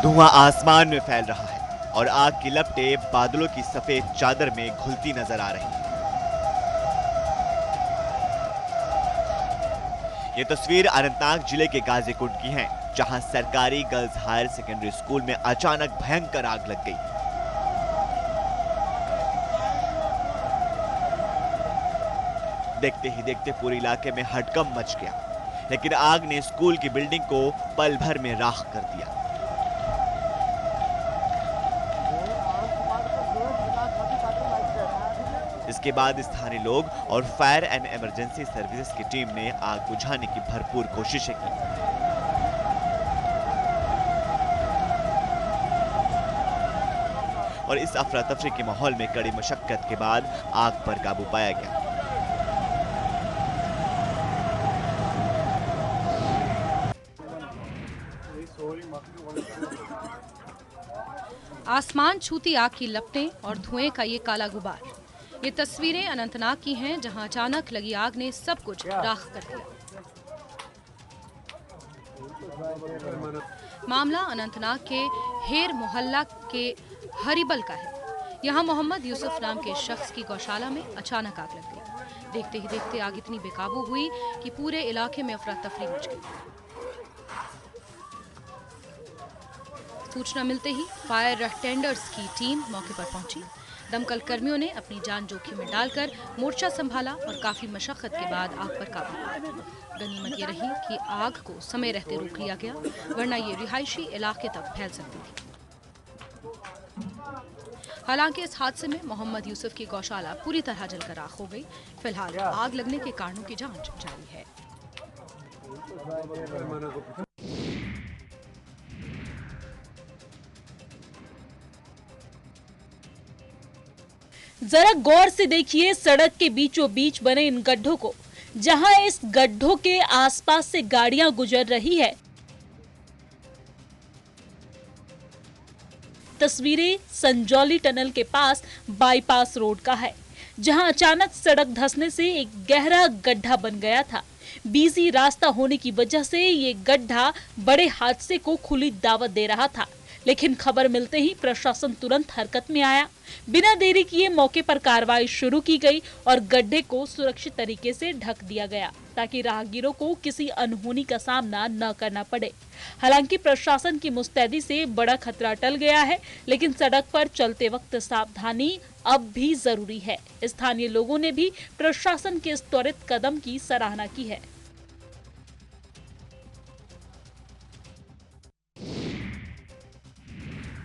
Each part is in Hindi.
धुआं आसमान में फैल रहा है और आग की लपटें बादलों की सफेद चादर में घुलती नजर आ रही हैं। ये तस्वीर अनंतनाग जिले के गाजीकुंड की है, जहां सरकारी गर्ल्स हायर सेकेंडरी स्कूल में अचानक भयंकर आग लग गई। देखते ही देखते पूरे इलाके में हड़कंप मच गया, लेकिन आग ने स्कूल की बिल्डिंग को पल भर में राख कर दिया। इसके बाद स्थानीय लोग और फायर एंड इमरजेंसी सर्विसेज की टीम ने आग बुझाने की भरपूर कोशिशें की। और इस अफरा तफरी के माहौल में कड़ी मशक्कत के बाद आग पर काबू पाया गया। आसमान छूती आग की लपटें और धुएं का ये काला गुबार, ये तस्वीरें अनंतनाग की हैं, जहां अचानक लगी आग ने सब कुछ राख कर दिया। मामला अनंतनाग के हेर मोहल्ला के हरिबल का है। यहां मोहम्मद यूसुफ नाम के शख्स की गौशाला में अचानक आग लग गई। देखते ही देखते आग इतनी बेकाबू हुई कि पूरे इलाके में अफरा तफरी मच गई। सूचना मिलते ही फायर टेंडर्स की टीम मौके पर पहुंची। दमकल कर्मियों ने अपनी जान जोखिम में डालकर मोर्चा संभाला और काफी मशक्कत के बाद आग पर काबू पाया। गनीमत ये रही कि आग को समय रहते रोक लिया गया, वरना ये रिहायशी इलाके तक फैल सकती थी। हालांकि इस हादसे में मोहम्मद यूसुफ की गौशाला पूरी तरह जलकर राख हो गई। फिलहाल आग लगने के कारणों की जांच जारी है। जरा गौर से देखिए सड़क के बीचों बीच बने इन गड्ढों को, जहां इस गड्ढों के आसपास से गाड़ियां गुजर रही है। तस्वीरें संजौली टनल के पास बाईपास रोड का है, जहां अचानक सड़क धंसने से एक गहरा गड्ढा बन गया था। बिजी रास्ता होने की वजह से ये गड्ढा बड़े हादसे को खुली दावत दे रहा था, लेकिन खबर मिलते ही प्रशासन तुरंत हरकत में आया। बिना देरी किए मौके पर कार्रवाई शुरू की गई और गड्ढे को सुरक्षित तरीके से ढक दिया गया, ताकि राहगीरों को किसी अनहोनी का सामना न करना पड़े। हालांकि प्रशासन की मुस्तैदी से बड़ा खतरा टल गया है, लेकिन सड़क पर चलते वक्त सावधानी अब भी जरूरी है। स्थानीय लोगों ने भी प्रशासन के इस त्वरित कदम की सराहना की है।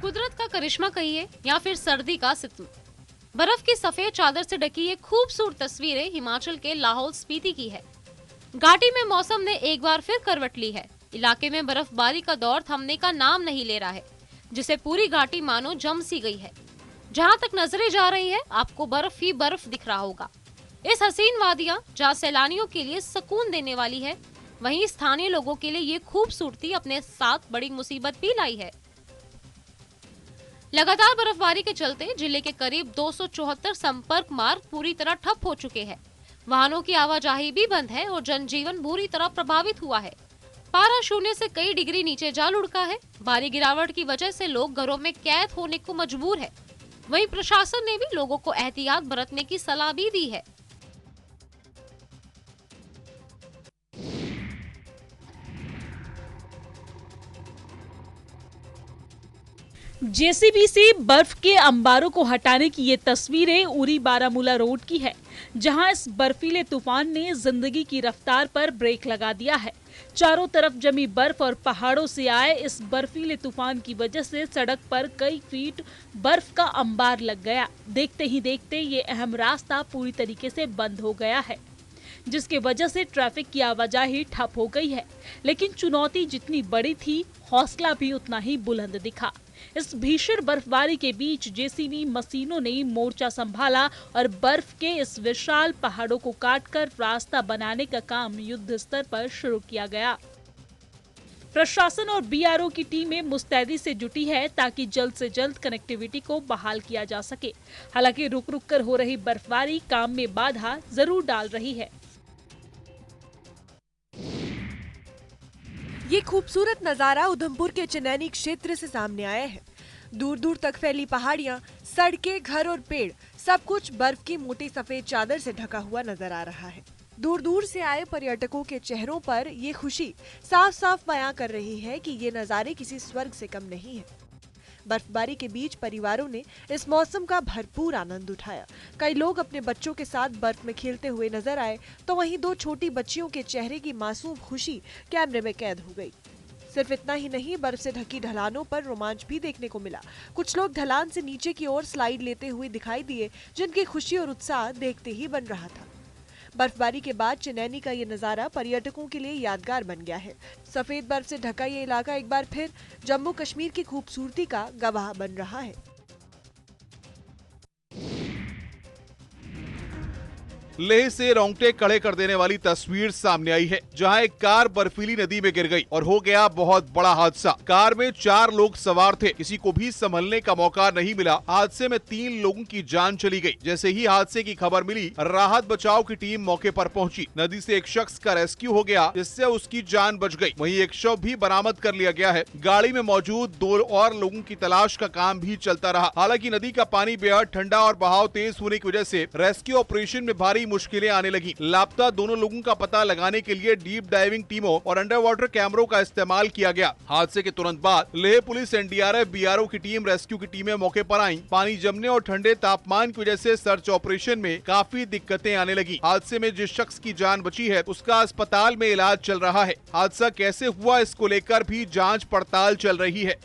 कुदरत का करिश्मा कहिए या फिर सर्दी का सितम, बर्फ की सफेद चादर से ढकी ये खूबसूरत तस्वीरें हिमाचल के लाहौल स्पीति की है। घाटी में मौसम ने एक बार फिर करवट ली है। इलाके में बर्फबारी का दौर थमने का नाम नहीं ले रहा है, जिसे पूरी घाटी मानो जम सी गई है। जहां तक नजरें जा रही है, आपको बर्फ ही बर्फ दिख रहा होगा। इस हसीन वादियां जहां सैलानियों के लिए सुकून देने वाली है, वहीं स्थानीय लोगों के लिए ये खूबसूरती अपने साथ बड़ी मुसीबत भी लाई है। लगातार बर्फबारी के चलते जिले के करीब 274 संपर्क मार्ग पूरी तरह ठप हो चुके हैं। वाहनों की आवाजाही भी बंद है और जनजीवन बुरी तरह प्रभावित हुआ है। पारा शून्य से कई डिग्री नीचे जा लुढ़का है। भारी गिरावट की वजह से लोग घरों में कैद होने को मजबूर है। वहीं प्रशासन ने भी लोगों को एहतियात बरतने की सलाह भी दी है। जेसीबी से बर्फ के अंबारों को हटाने की ये तस्वीरें उरी बारामूला रोड की है, जहां इस बर्फीले तूफान ने जिंदगी की रफ्तार पर ब्रेक लगा दिया है। चारों तरफ जमी बर्फ और पहाड़ों से आए इस बर्फीले तूफान की वजह से सड़क पर कई फीट बर्फ का अंबार लग गया। देखते ही देखते ये अहम रास्ता पूरी तरीके से बंद हो गया है, जिसकी वजह से ट्रैफिक की आवाजाही ठप हो गई है। लेकिन चुनौती जितनी बड़ी थी, हौसला भी उतना ही बुलंद दिखा। इस भीषण बर्फबारी के बीच जेसीबी मशीनों ने मोर्चा संभाला और बर्फ के इस विशाल पहाड़ों को काटकर रास्ता बनाने का काम युद्ध स्तर पर शुरू किया गया। प्रशासन और बीआरओ की टीमें मुस्तैदी से जुटी है, ताकि जल्द से जल्द कनेक्टिविटी को बहाल किया जा सके। हालांकि रुक रुक कर हो रही बर्फबारी काम में बाधा जरूर डाल रही है। ये खूबसूरत नजारा उधमपुर के चनैनी क्षेत्र से सामने आया है। दूर दूर तक फैली पहाड़ियां, सड़कें, घर और पेड़, सब कुछ बर्फ की मोटी सफेद चादर से ढका हुआ नजर आ रहा है। दूर दूर से आए पर्यटकों के चेहरों पर ये खुशी साफ साफ बयां कर रही है कि ये नजारे किसी स्वर्ग से कम नहीं है। बर्फबारी के बीच परिवारों ने इस मौसम का भरपूर आनंद उठाया। कई लोग अपने बच्चों के साथ बर्फ में खेलते हुए नजर आए, तो वहीं दो छोटी बच्चियों के चेहरे की मासूम खुशी कैमरे में कैद हो गई। सिर्फ इतना ही नहीं, बर्फ से ढकी ढलानों पर रोमांच भी देखने को मिला। कुछ लोग ढलान से नीचे की ओर स्लाइड लेते हुए दिखाई दिए, जिनकी खुशी और उत्साह देखते ही बन रहा था। बर्फबारी के बाद चनैनी का ये नजारा पर्यटकों के लिए यादगार बन गया है। सफेद बर्फ से ढका ये इलाका एक बार फिर जम्मू कश्मीर की खूबसूरती का गवाह बन रहा है। लेह से रोंगटे खड़े कर देने वाली तस्वीर सामने आई है, जहां एक कार बर्फीली नदी में गिर गई और हो गया बहुत बड़ा हादसा। कार में 4 लोग सवार थे, किसी को भी संभलने का मौका नहीं मिला। हादसे में 3 लोगों की जान चली गई। जैसे ही हादसे की खबर मिली, राहत बचाव की टीम मौके पर पहुंची। नदी से एक शख्स का रेस्क्यू हो गया, जिससे उसकी जान बच गई। वहीं एक शव भी बरामद कर लिया गया है। गाड़ी में मौजूद 2 और लोगों की तलाश का काम भी चलता रहा। हालांकि नदी का पानी बेहद ठंडा और बहाव तेज होने की वजह से रेस्क्यू ऑपरेशन में भारी मुश्किलें आने लगी। लापता दोनों लोगों का पता लगाने के लिए डीप डाइविंग टीमों और अंडर वाटर कैमरों का इस्तेमाल किया गया। हादसे के तुरंत बाद लेह पुलिस, एनडीआरएफ, बीआरओ की टीम, रेस्क्यू की टीमें मौके पर आईं। पानी जमने और ठंडे तापमान की वजह से सर्च ऑपरेशन में काफी दिक्कतें आने लगी। हादसे में जिस शख्स की जान बची है, उसका अस्पताल में इलाज चल रहा है। हादसा कैसे हुआ, इसको लेकर भी जांच पड़ताल चल रही है।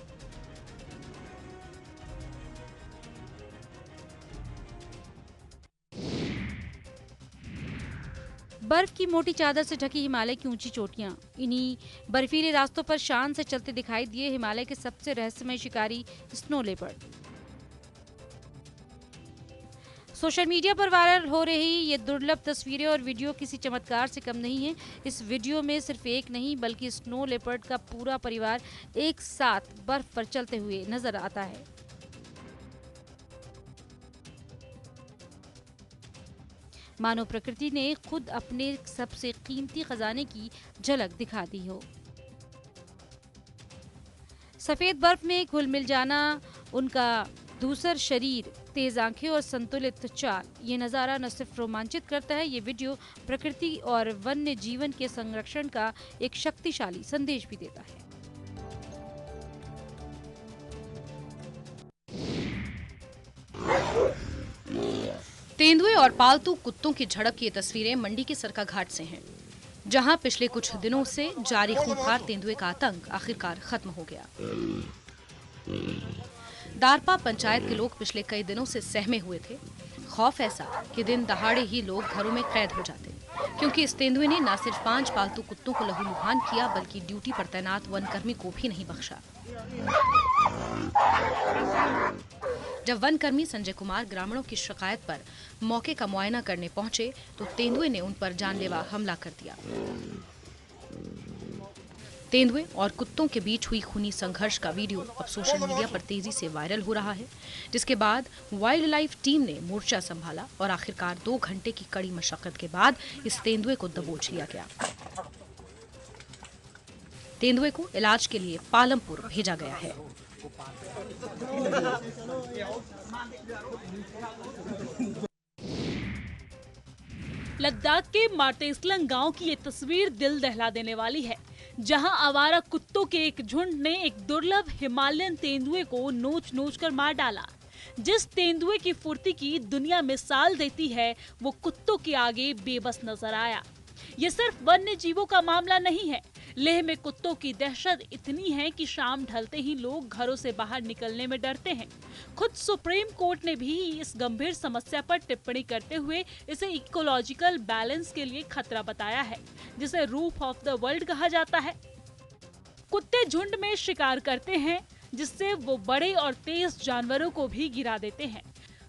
बर्फ की मोटी चादर से ढकी हिमालय की ऊंची चोटियां, इन्हीं बर्फीले रास्तों पर शान से चलते दिखाई दिए हिमालय के सबसे रहस्यमय शिकारी स्नो लेपर्ड। सोशल मीडिया पर वायरल हो रही ये दुर्लभ तस्वीरें और वीडियो किसी चमत्कार से कम नहीं है। इस वीडियो में सिर्फ एक नहीं बल्कि स्नो लेपर्ड का पूरा परिवार एक साथ बर्फ पर चलते हुए नजर आता है। मानो प्रकृति ने खुद अपने सबसे कीमती खजाने की झलक दिखा दी हो। सफेद बर्फ में घुल मिल जाना, उनका धूसर शरीर, तेज आंखें और संतुलित चाल, ये नज़ारा न सिर्फ रोमांचित करता है, ये वीडियो प्रकृति और वन्य जीवन के संरक्षण का एक शक्तिशाली संदेश भी देता है। तेंदुए और पालतू कुत्तों की झड़प की ये तस्वीरें मंडी के सरका घाट से हैं, जहां पिछले कुछ दिनों से जारी खूंखार तेंदुए का आतंक आखिरकार खत्म हो गया। दारपा पंचायत के लोग पिछले कई दिनों से सहमे हुए थे। खौफ ऐसा कि दिन दहाड़े ही लोग घरों में कैद हो जाते, क्योंकि इस तेंदुए ने न सिर्फ 5 पालतू कुत्तों को लहूलुहान किया, बल्कि ड्यूटी पर तैनात वनकर्मी को भी नहीं बख्शा। जब वनकर्मी संजय कुमार ग्रामीणों की शिकायत पर मौके का मुआयना करने पहुंचे, तो तेंदुए ने उन पर जानलेवा हमला कर दिया। तेंदुए और कुत्तों के बीच हुई खूनी संघर्ष का वीडियो अब सोशल मीडिया पर तेजी से वायरल हो रहा है, जिसके बाद वाइल्ड लाइफ टीम ने मोर्चा संभाला और आखिरकार 2 घंटे की कड़ी मशक्कत के बाद इस तेंदुए को दबोच लिया गया। तेंदुए को इलाज के लिए पालमपुर भेजा गया है। लद्दाख के मार्तेस्लंग गांव की ये तस्वीर दिल दहला देने वाली है, जहां आवारा कुत्तों के एक झुंड ने एक दुर्लभ हिमालयन तेंदुए को नोच नोच कर मार डाला। जिस तेंदुए की फुर्ती की दुनिया मिसाल देती है, वो कुत्तों के आगे बेबस नजर आया। ये सिर्फ वन्य जीवों का मामला नहीं है। लेह में कुत्तों की दहशत इतनी है कि शाम ढलते ही लोग घरों से बाहर निकलने में डरते हैं। खुद सुप्रीम कोर्ट ने भी इस गंभीर समस्या पर टिप्पणी करते हुए इसे इकोलॉजिकल बैलेंस के लिए खतरा बताया है, जिसे रूफ ऑफ द वर्ल्ड कहा जाता है। कुत्ते झुंड में शिकार करते हैं, जिससे वो बड़े और तेज जानवरों को भी गिरा देते हैं।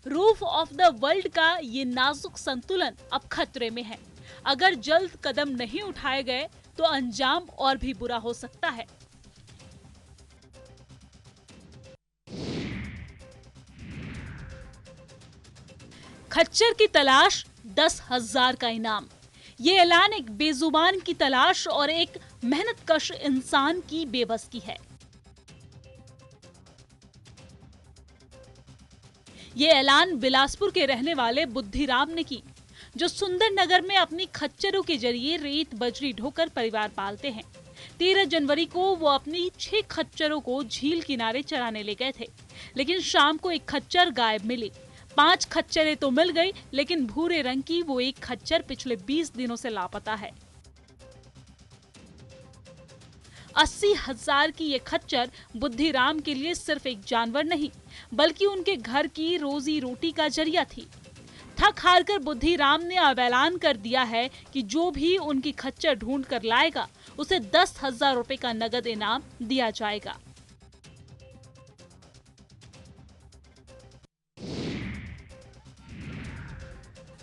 रूफ ऑफ द वर्ल्ड का ये नाजुक संतुलन अब खतरे में है। अगर जल्द कदम नहीं उठाए गए तो अंजाम और भी बुरा हो सकता है। खच्चर की तलाश, 10,000 का इनाम। ये ऐलान एक बेजुबान की तलाश और एक मेहनतकश इंसान की बेबस की है। ये ऐलान बिलासपुर के रहने वाले बुद्धिराम ने की, जो सुंदर नगर में अपनी खच्चरों के जरिए रेत बजरी ढोकर परिवार पालते हैं। 13 जनवरी को वो अपनी 6 खच्चरों को झील किनारे चराने ले गए थे, लेकिन शाम को एक खच्चर गायब मिली। 5 खच्चरें तो मिल गई, लेकिन भूरे रंग की वो एक खच्चर पिछले 20 दिनों से लापता है। 80,000 की ये खच्चर बुद्धिराम के लिए सिर्फ एक जानवर नहीं, बल्कि उनके घर की रोजी रोटी का जरिया थी। थक हार कर बुद्धिराम ने अब ऐलान कर दिया है कि जो भी उनकी खच्चर ढूंढ कर लाएगा, उसे 10,000 रुपए का नगद इनाम दिया जाएगा।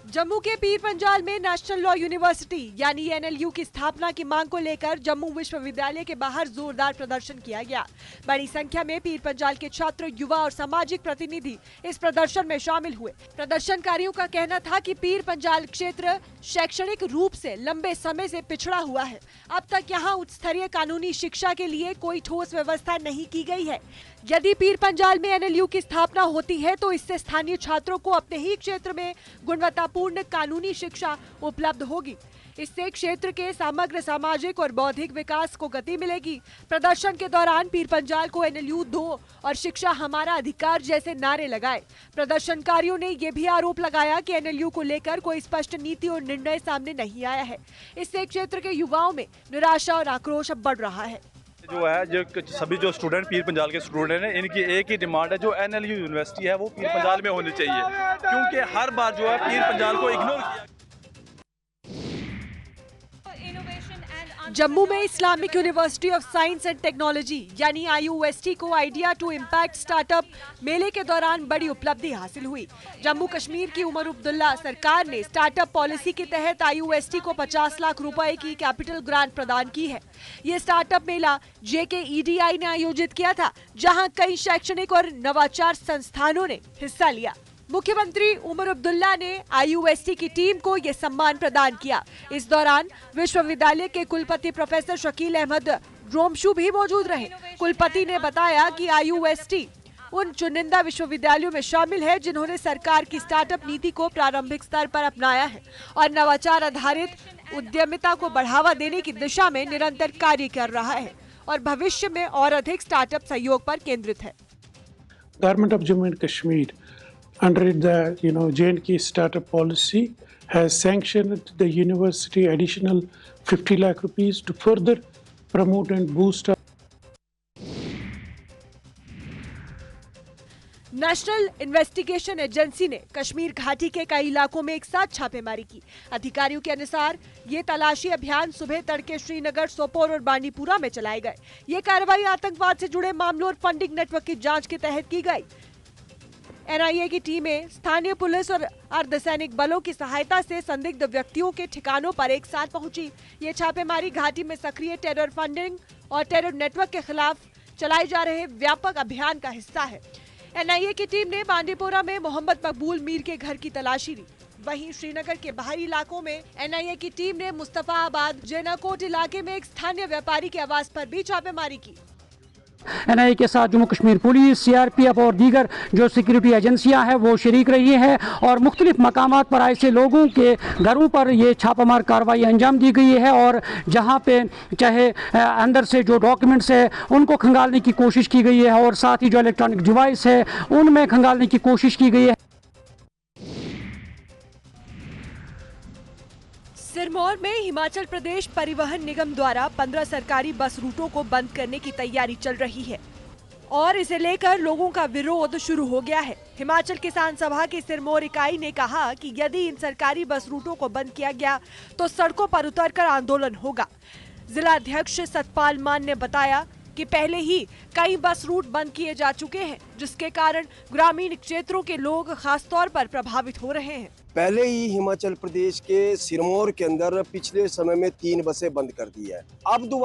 जम्मू के पीर पंजाल में नेशनल लॉ यूनिवर्सिटी यानी NLU की स्थापना की मांग को लेकर जम्मू विश्वविद्यालय के बाहर जोरदार प्रदर्शन किया गया। बड़ी संख्या में पीर पंजाल के छात्र, युवा और सामाजिक प्रतिनिधि इस प्रदर्शन में शामिल हुए। प्रदर्शनकारियों का कहना था कि पीर पंजाल क्षेत्र शैक्षणिक रूप से लंबे समय से पिछड़ा हुआ है। अब तक यहाँ उच्च स्तरीय कानूनी शिक्षा के लिए कोई ठोस व्यवस्था नहीं की गई है। यदि पीर पंजाल में NLU की स्थापना होती है तो इससे स्थानीय छात्रों को अपने ही क्षेत्र में गुणवत्तापूर्ण कानूनी शिक्षा उपलब्ध होगी। इससे क्षेत्र के समग्र सामाजिक और बौद्धिक विकास को गति मिलेगी। प्रदर्शन के दौरान पीर पंजाल को NLU दो और शिक्षा हमारा अधिकार जैसे नारे लगाए। प्रदर्शनकारियों ने ये भी आरोप लगाया कि NLU को लेकर कोई स्पष्ट नीति और निर्णय सामने नहीं आया है। इससे क्षेत्र के युवाओं में निराशा और आक्रोश बढ़ रहा है। जो है जो सभी जो स्टूडेंट पीर पंजाल के स्टूडेंट हैं, इनकी एक ही डिमांड है, जो NLU यूनिवर्सिटी है वो पीर पंजाल में होनी चाहिए, क्योंकि हर बार जो है पीर पंजाल को इग्नोर किया। जम्मू में Islamic university of science and technology यानी IUST को आइडिया टू इम्पैक्ट स्टार्टअप मेले के दौरान बड़ी उपलब्धि हासिल हुई। जम्मू कश्मीर की उमर अब्दुल्ला सरकार ने स्टार्टअप पॉलिसी के तहत IUST को 50 लाख रुपए की कैपिटल ग्रांट प्रदान की है। ये स्टार्टअप मेला JKEDI ने आयोजित किया था, जहां कई शैक्षणिक और नवाचार संस्थानों ने हिस्सा लिया। मुख्यमंत्री उमर अब्दुल्ला ने IUST की टीम को यह सम्मान प्रदान किया। इस दौरान विश्वविद्यालय के कुलपति प्रोफेसर शकील अहमद रोमशू भी मौजूद रहे। कुलपति ने बताया कि IUST उन चुनिंदा विश्वविद्यालयों में शामिल है जिन्होंने सरकार की स्टार्टअप नीति को प्रारंभिक स्तर पर अपनाया है और नवाचार आधारित उद्यमिता को बढ़ावा देने की दिशा में निरंतर कार्य कर रहा है और भविष्य में और अधिक स्टार्टअप सहयोग पर केंद्रित है। Government of Jammu and Kashmir under the J&K startup policy has sanctioned the university additional 50 lakh rupees to further promote and boost national investigation agency ने कश्मीर घाटी के कई इलाकों में एक साथ छापेमारी की। अधिकारियों के अनुसार ये तलाशी अभियान सुबह तड़के श्रीनगर, सोपोर और बांडीपुरा में चलाए गए। ये कार्रवाई आतंकवाद से जुड़े मामलों और फंडिंग नेटवर्क की जांच के तहत की गई। NIA की टीमें स्थानीय पुलिस और अर्धसैनिक बलों की सहायता से संदिग्ध व्यक्तियों के ठिकानों पर एक साथ पहुंची। ये छापेमारी घाटी में सक्रिय टेरर फंडिंग और टेरर नेटवर्क के खिलाफ चलाए जा रहे व्यापक अभियान का हिस्सा है। NIA की टीम ने बांडीपोरा में मोहम्मद मकबूल मीर के घर की तलाशी ली। वहीं श्रीनगर के बाहरी इलाकों में NIA की टीम ने मुस्तफाबाद जेनाकोट इलाके में एक स्थानीय व्यापारी के आवास पर भी छापेमारी की। NIA के साथ जम्मू कश्मीर पुलिस, CRPF और दीगर जो सिक्योरिटी एजेंसियां हैं वो शरीक रही हैं और मुख्तलिफ मकामात पर ऐसे लोगों के घरों पर ये छापामार कार्रवाई अंजाम दी गई है और जहां पे चाहे अंदर से जो डॉक्यूमेंट्स है उनको खंगालने की कोशिश की गई है और साथ ही जो इलेक्ट्रॉनिक डिवाइस है उनमें खंगालने की कोशिश की गई है। सिरमौर में हिमाचल प्रदेश परिवहन निगम द्वारा 15 सरकारी बस रूटों को बंद करने की तैयारी चल रही है और इसे लेकर लोगों का विरोध शुरू हो गया है। हिमाचल किसान सभा की सिरमौर इकाई ने कहा कि यदि इन सरकारी बस रूटों को बंद किया गया तो सड़कों पर उतरकर आंदोलन होगा। जिला अध्यक्ष सतपाल मान ने बताया कि पहले ही कई बस रूट बंद किए जा चुके हैं, जिसके कारण ग्रामीण क्षेत्रों के लोग खासतौर पर प्रभावित हो रहे हैं। पहले ही हिमाचल प्रदेश के सिरमौर के अंदर पिछले समय में 3 बसें बंद कर दी है। अब दोबारा